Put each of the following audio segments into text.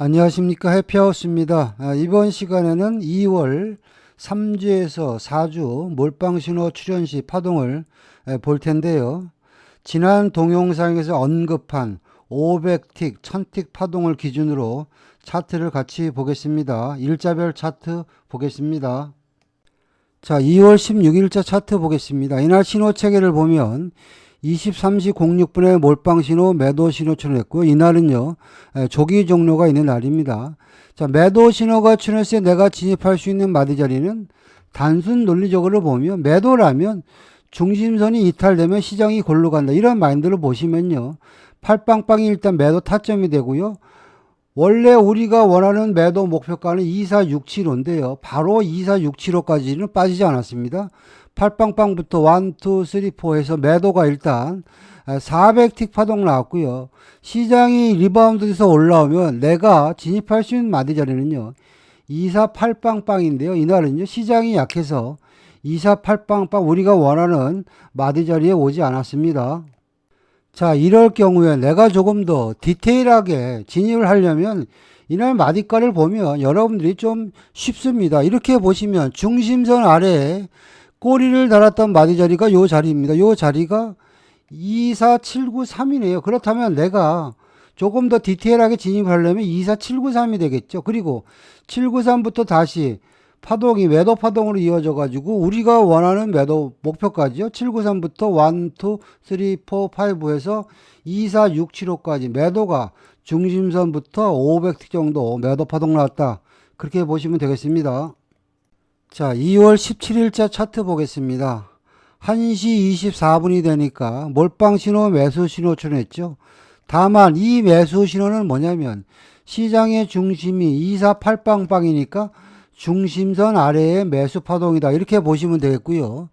안녕하십니까. 해피하우스입니다. 이번 시간에는 2월 3주에서 4주 몰빵신호 출현 시 파동을 볼 텐데요. 지난 동영상에서 언급한 500틱, 1000틱 파동을 기준으로 차트를 같이 보겠습니다. 일자별 차트 보겠습니다. 자, 2월 16일자 차트 보겠습니다. 이날 신호 체계를 보면 23시 06분에 몰빵 신호, 매도 신호 출현했고요. 이날은요, 조기 종료가 있는 날입니다. 자, 매도 신호가 출현했을 때 내가 진입할 수 있는 마디 자리는 단순 논리적으로 보면 매도라면 중심선이 이탈되면 시장이 골로 간다. 이런 마인드로 보시면요. 팔빵빵이 일단 매도 타점이 되고요. 원래 우리가 원하는 매도 목표가는 24675인데요. 바로 24675까지는 빠지지 않았습니다. 팔빵빵부터 1, 2, 3, 4 해서 매도가 일단 400틱 파동 나왔고요. 시장이 리바운드에서 올라오면 내가 진입할 수 있는 마디 자리는요. 248빵빵인데요. 이날은요. 시장이 약해서 248빵빵 우리가 원하는 마디 자리에 오지 않았습니다. 자, 이럴 경우에 내가 조금 더 디테일하게 진입을 하려면 이날 마디가를 보면 여러분들이 좀 쉽습니다. 이렇게 보시면 중심선 아래에 꼬리를 달았던 마디 자리가 요 자리입니다. 요 자리가 24793이네요. 그렇다면 내가 조금 더 디테일하게 진입하려면 24793이 되겠죠. 그리고 793부터 다시 파동이 매도 파동으로 이어져 가지고 우리가 원하는 매도 목표까지요. 793부터 1, 2, 3, 4, 5 해서 24675까지 매도가 중심선부터 500틱 정도 매도 파동 나왔다. 그렇게 보시면 되겠습니다. 자, 2월 17일자 차트 보겠습니다. 1시 24분이 되니까 몰빵 신호, 매수 신호 출현했죠. 다만 이 매수 신호는 뭐냐면 시장의 중심이 248빵빵이니까 중심선 아래의 매수 파동이다. 이렇게 보시면 되겠고요.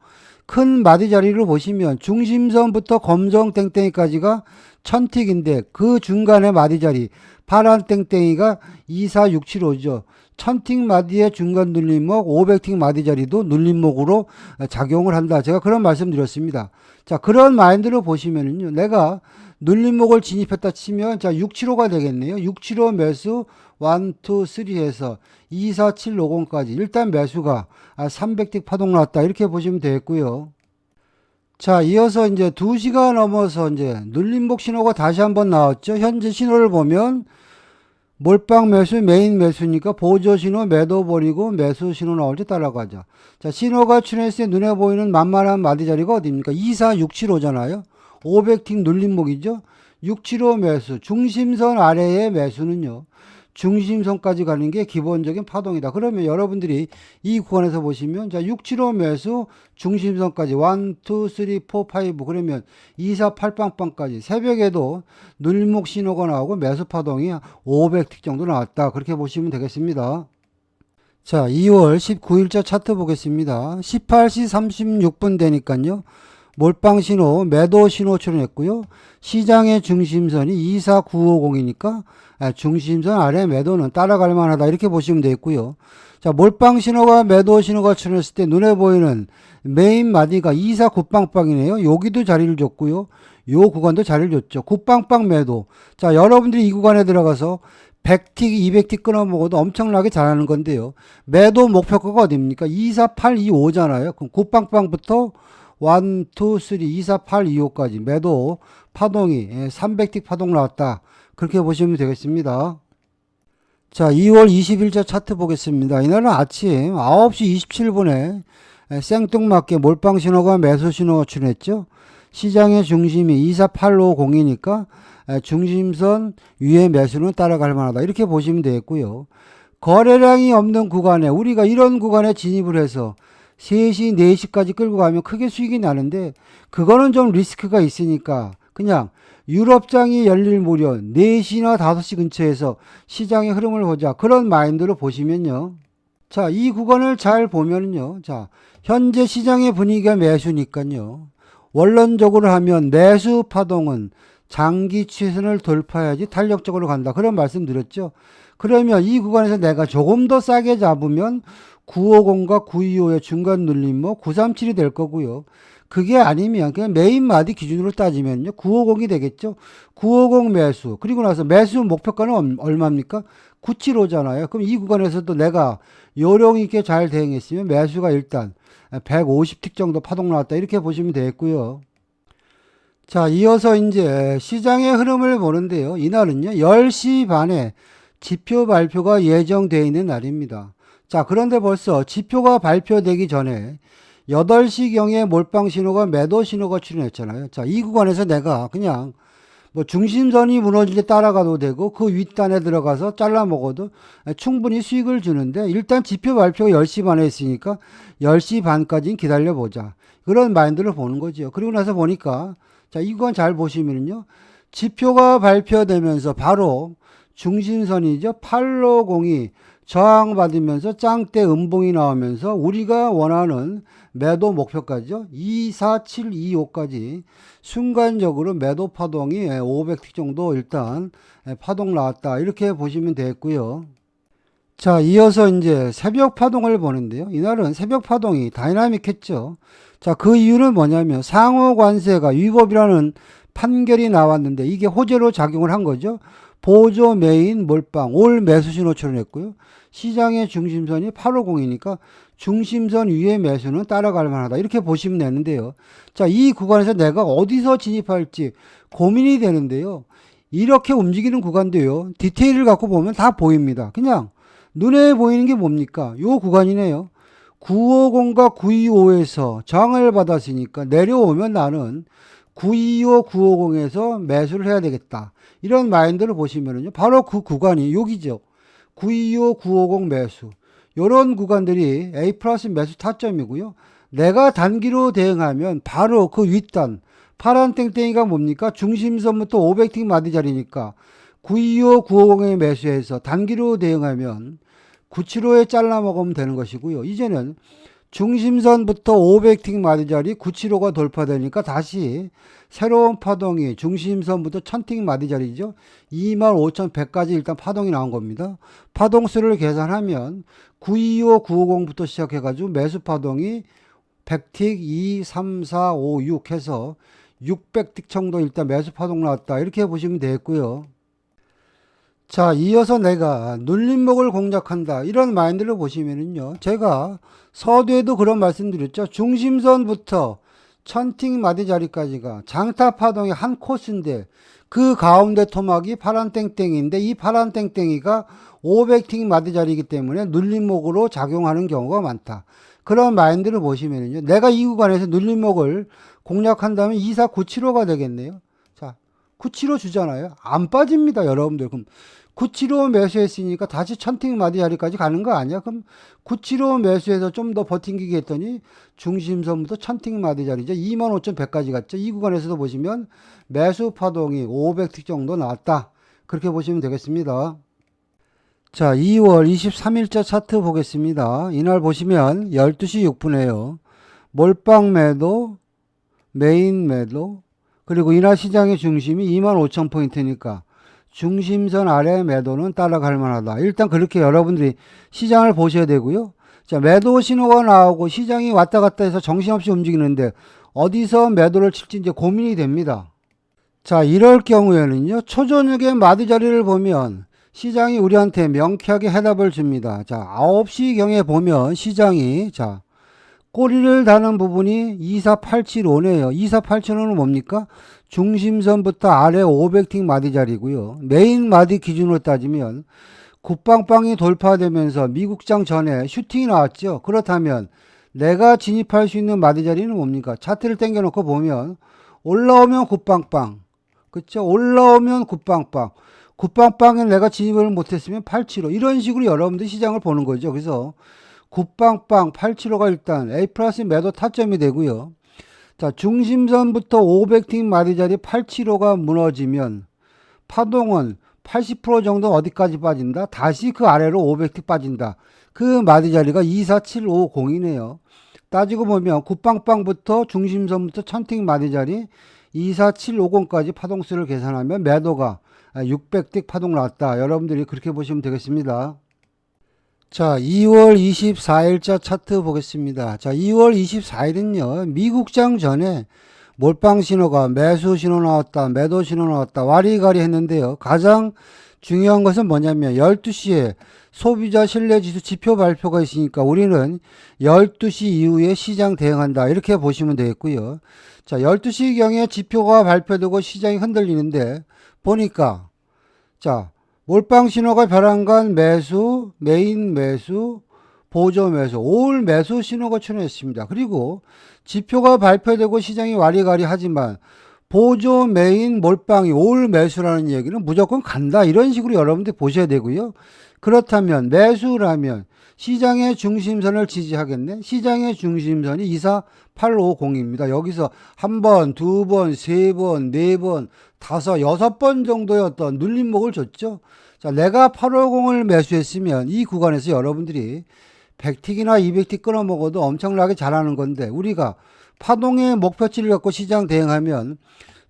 큰 마디 자리를 보시면 중심선부터 검정 땡땡이까지가 1000틱인데 그 중간에 마디 자리 파란 땡땡이가 24675죠. 1000틱 마디의 중간 눌림목, 500틱 마디 자리도 눌림목으로 작용을 한다. 제가 그런 말씀 드렸습니다. 자, 그런 마인드로 보시면은요. 내가 눌림목을 진입했다 치면 자, 675가 되겠네요. 675 매수 1, 2, 3 해서 24750까지 일단 매수가 300틱 파동 나왔다. 이렇게 보시면 되겠고요. 자, 이어서 이제 2시가 넘어서 이제 눌림목 신호가 다시 한번 나왔죠. 현재 신호를 보면 몰빵 매수, 메인 매수니까 보조 신호 매도 버리고 매수 신호 나올 때 따라가죠. 자, 신호가 출현했을 때 눈에 보이는 만만한 마디 자리가 어디입니까? 24675잖아요. 500틱 눌림목이죠. 675 매수, 중심선 아래의 매수는요. 중심선까지 가는 게 기본적인 파동이다. 그러면 여러분들이 이 구간에서 보시면 자, 675 매수 중심선까지 1, 2, 3, 4, 5 그러면 248빵빵까지 새벽에도 눌림목 신호가 나오고 매수 파동이 500틱 정도 나왔다. 그렇게 보시면 되겠습니다. 자, 2월 19일자 차트 보겠습니다. 18시 36분 되니까요. 몰빵 신호, 매도 신호 출현했고요. 시장의 중심선이 24950이니까 중심선 아래 매도는 따라갈 만하다. 이렇게 보시면 되겠고요. 자, 몰빵 신호가 매도 신호가 출현했을 때 눈에 보이는 메인 마디가 249빵빵이네요. 여기도 자리를 줬고요. 요 구간도 자리를 줬죠. 9빵빵 매도. 자, 여러분들이 이 구간에 들어가서 100틱, 200틱 끊어 먹어도 엄청나게 잘하는 건데요. 매도 목표가가 어디입니까? 24825잖아요. 그럼 9빵빵부터 1, 2, 3, 24825까지 매도 파동이 300틱 파동 나왔다. 그렇게 보시면 되겠습니다. 자, 2월 20일자 차트 보겠습니다. 이날은 아침 9시 27분에 생뚱맞게 몰빵 신호가 매수 신호가 출현했죠. 시장의 중심이 24850이니까 중심선 위에 매수는 따라갈 만하다. 이렇게 보시면 되겠고요. 거래량이 없는 구간에 우리가 이런 구간에 진입을 해서 3시, 4시까지 끌고 가면 크게 수익이 나는데 그거는 좀 리스크가 있으니까 그냥 유럽장이 열릴 무렵 4시나 5시 근처에서 시장의 흐름을 보자. 그런 마인드로 보시면요. 자, 이 구간을 잘 보면요. 자, 현재 시장의 분위기가 매수니까요. 원론적으로 하면 매수 파동은 장기 추세선을 돌파해야지 탄력적으로 간다. 그런 말씀 드렸죠. 그러면 이 구간에서 내가 조금 더 싸게 잡으면 950과 925의 중간 눌림목 937이 될 거고요. 그게 아니면 그냥 메인 마디 기준으로 따지면요. 950이 되겠죠. 950 매수. 그리고 나서 매수 목표가는 얼마입니까? 975잖아요. 그럼 이 구간에서도 내가 요령 있게 잘 대응했으면 매수가 일단 150틱 정도 파동 나왔다. 이렇게 보시면 되겠고요. 자, 이어서 이제 시장의 흐름을 보는데요. 이날은요, 10시 반에 지표 발표가 예정되어 있는 날입니다. 자, 그런데 벌써 지표가 발표되기 전에 8시경에 몰빵 신호가 매도 신호가 출현했잖아요. 자, 이 구간에서 내가 그냥 뭐 중심선이 무너질 때 따라가도 되고 그 윗단에 들어가서 잘라 먹어도 충분히 수익을 주는데 일단 지표 발표가 10시 반에 있으니까 10시 반까지는 기다려 보자. 그런 마인드를 보는 거죠. 그리고 나서 보니까 자, 이 구간 잘 보시면요. 지표가 발표되면서 바로 중심선이죠. 850이 저항받으면서 짱대 음봉이 나오면서 우리가 원하는 매도 목표까지요. 24725까지 순간적으로 매도 파동이 500틱 정도 일단 파동 나왔다. 이렇게 보시면 되겠고요. 자, 이어서 이제 새벽 파동을 보는데요. 이날은 새벽 파동이 다이나믹했죠. 자, 그 이유는 뭐냐면 상호 관세가 위법이라는 판결이 나왔는데 이게 호재로 작용을 한 거죠. 보조 메인 몰빵 올 매수 신호 출현했고요. 시장의 중심선이 850이니까 중심선 위의 매수는 따라갈 만하다. 이렇게 보시면 되는데요. 자, 이 구간에서 내가 어디서 진입할지 고민이 되는데요. 이렇게 움직이는 구간도요. 디테일을 갖고 보면 다 보입니다. 그냥 눈에 보이는 게 뭡니까? 요 구간이네요. 950과 925에서 저항을 받았으니까 내려오면 나는 925, 950에서 매수를 해야 되겠다. 이런 마인드를 보시면은요. 바로 그 구간이 여기죠. 925, 950 매수. 요런 구간들이 A 플러스 매수 타점이고요. 내가 단기로 대응하면 바로 그 윗단 파란 땡땡이가 뭡니까? 중심선부터 500틱 마디 자리니까 925, 950에 매수해서 단기로 대응하면 975에 잘라 먹으면 되는 것이고요. 이제는 중심선부터 500틱 마디 자리 975가 돌파되니까 다시 새로운 파동이 중심선부터 1000틱 마디 자리죠. 25,100까지 일단 파동이 나온 겁니다. 파동수를 계산하면 925, 950부터 시작해가지고 매수 파동이 100틱, 2, 3, 4, 5, 6 해서 600틱 정도 일단 매수 파동 나왔다. 이렇게 보시면 되겠고요. 자, 이어서 내가 눌림목을 공략한다. 이런 마인드를 보시면은요. 제가 서두에도 그런 말씀 드렸죠. 중심선부터 1000틱 마디 자리까지가 장타 파동의 한 코스인데 그 가운데 토막이 파란 땡땡인데 이 파란 땡땡이가 500틱 마디 자리이기 때문에 눌림목으로 작용하는 경우가 많다. 그런 마인드를 보시면은요. 내가 이 구간에서 눌림목을 공략한다면 24975가 되겠네요. 자, 975 주잖아요. 안 빠집니다, 여러분들. 그럼 975 매수했으니까 다시 1000틱 마디 자리까지 가는 거 아니야? 그럼 975 매수해서 좀 더 버팅기게 했더니 중심선부터 1000틱 마디 자리죠. 25,100까지 갔죠. 이 구간에서도 보시면 매수 파동이 500틱 정도 나왔다. 그렇게 보시면 되겠습니다. 자, 2월 23일자 차트 보겠습니다. 이날 보시면 12시 6분에요. 몰빵 매도, 메인 매도, 그리고 이날 시장의 중심이 25,000포인트니까 중심선 아래 매도는 따라갈 만하다. 일단 그렇게 여러분들이 시장을 보셔야 되고요. 자, 매도 신호가 나오고 시장이 왔다 갔다 해서 정신없이 움직이는데 어디서 매도를 칠지 이제 고민이 됩니다. 자, 이럴 경우에는요. 초저녁에 마디 자리를 보면 시장이 우리한테 명쾌하게 해답을 줍니다. 자, 9시경에 보면 시장이 자, 꼬리를 다는 부분이 24875네요. 24875는 뭡니까? 중심선부터 아래 500틱 마디 자리고요. 메인 마디 기준으로 따지면 굿빵빵이 돌파되면서 미국장 전에 슈팅이 나왔죠. 그렇다면 내가 진입할 수 있는 마디 자리는 뭡니까? 차트를 당겨놓고 보면 올라오면 굿빵빵, 그렇죠? 올라오면 굿빵빵, 굿빵빵에 내가 진입을 못했으면 875 이런 식으로 여러분들 시장을 보는 거죠. 그래서 굿빵빵 875가 일단 A 플러스 매도 타점이 되고요. 자, 중심선부터 500틱 마디 자리 875가 무너지면 파동은 80% 정도 어디까지 빠진다? 다시 그 아래로 500틱 빠진다. 그 마디 자리가 24750이네요. 따지고 보면 굿빵빵부터 중심선부터 1000틱 마디 자리 24750까지 파동수를 계산하면 매도가 600틱 파동 나왔다. 여러분들이 그렇게 보시면 되겠습니다. 자, 2월 24일자 차트 보겠습니다. 자, 2월 24일은요, 미국장 전에 몰빵 신호가 매수 신호 나왔다, 매도 신호 나왔다, 와리가리 했는데요. 가장 중요한 것은 뭐냐면 12시에 소비자 신뢰지수 지표 발표가 있으니까 우리는 12시 이후에 시장 대응한다. 이렇게 보시면 되겠고요. 자, 12시경에 지표가 발표되고 시장이 흔들리는데 보니까 자, 몰빵 신호가 벼랑간 매수, 메인 매수, 보조 매수, 올 매수 신호가 출현했습니다. 그리고 지표가 발표되고 시장이 와리가리 하지만 보조 메인 몰빵이 올 매수라는 얘기는 무조건 간다. 이런 식으로 여러분들 보셔야 되고요. 그렇다면 매수라면 시장의 중심선을 지지하겠네. 시장의 중심선이 24850입니다. 여기서 한 번, 두 번, 세 번, 네 번, 다섯, 여섯 번 정도의 어떤 눌림목을 줬죠. 자, 내가 850을 매수했으면 이 구간에서 여러분들이 100틱이나 200틱 끊어 먹어도 엄청나게 잘하는 건데 우리가 파동의 목표치를 갖고 시장 대응하면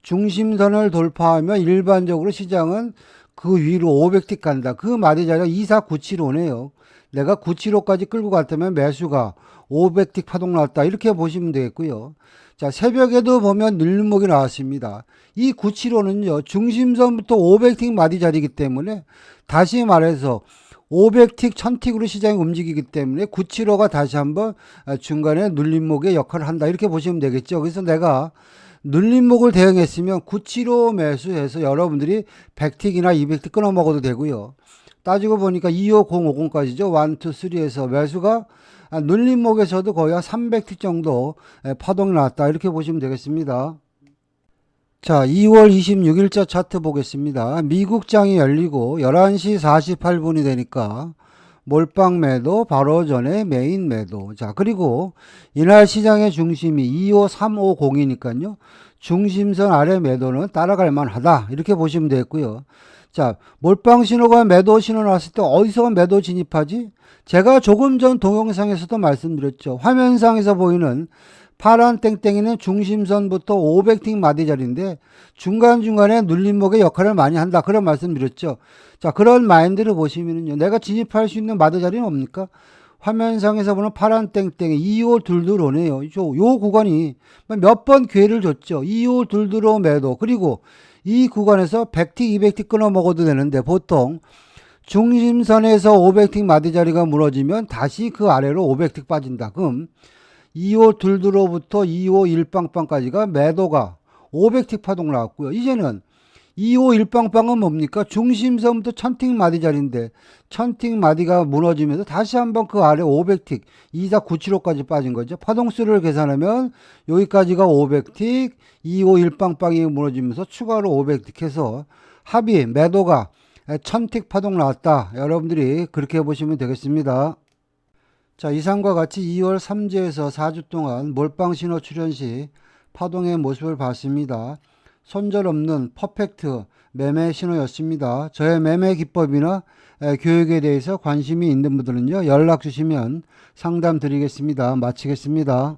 중심선을 돌파하면 일반적으로 시장은 그 위로 500틱 간다. 그 말이 자리가 24975네요. 내가 975까지 끌고 갔다면 매수가 500틱 파동 나왔다. 이렇게 보시면 되겠고요. 자, 새벽에도 보면 눌림목이 나왔습니다. 이 975는요, 중심선부터 500틱 마디 자리이기 때문에 다시 말해서 500틱, 1000틱으로 시장이 움직이기 때문에 975가 다시 한번 중간에 눌림목의 역할을 한다. 이렇게 보시면 되겠죠. 그래서 내가 눌림목을 대응했으면 975 매수해서 여러분들이 100틱이나 200틱 끊어 먹어도 되고요. 따지고 보니까 25050까지죠. 1, 2, 3에서 매수가 눌림목에서도 거의 한 300틱 정도 파동이 나왔다. 이렇게 보시면 되겠습니다. 자, 2월 26일자 차트 보겠습니다. 미국장이 열리고 11시 48분이 되니까 몰빵 매도 바로 전에 메인 매도. 자, 그리고 이날 시장의 중심이 25350이니까요. 중심선 아래 매도는 따라갈 만하다. 이렇게 보시면 되겠고요. 자, 몰빵 신호가 매도 신호 나왔을 때 어디서 매도 진입하지? 제가 조금 전 동영상에서도 말씀드렸죠. 화면상에서 보이는 파란 땡땡이는 중심선부터 500틱 마디 자리인데 중간중간에 눌림목의 역할을 많이 한다. 그런 말씀 드렸죠. 자, 그런 마인드를 보시면요. 내가 진입할 수 있는 마디 자리는 뭡니까? 화면상에서 보는 파란 땡땡이 2522오네요. 요 구간이 몇 번 기회를 줬죠. 2522오 매도. 그리고 이 구간에서 100틱, 200틱 끊어 먹어도 되는데 보통 중심선에서 500틱 마디 자리가 무너지면 다시 그 아래로 500틱 빠진다. 그럼 2522로부터 251빵빵까지가 매도가 500틱 파동 나왔고요. 이제는 251빵빵은 뭡니까? 중심선부터 1000틱 마디 자리인데 1000틱 마디가 무너지면서 다시 한번 그 아래 500틱 24975까지 빠진 거죠. 파동수를 계산하면 여기까지가 500틱 251빵빵이 무너지면서 추가로 500틱 해서 합의 매도가 1000틱 파동 나왔다. 여러분들이 그렇게 보시면 되겠습니다. 자, 이상과 같이 2월 3주에서 4주 동안 몰빵 신호 출현 시 파동의 모습을 봤습니다. 손절없는 퍼펙트 매매 신호였습니다. 저의 매매 기법이나 교육에 대해서 관심이 있는 분들은요, 연락 주시면 상담 드리겠습니다. 마치겠습니다.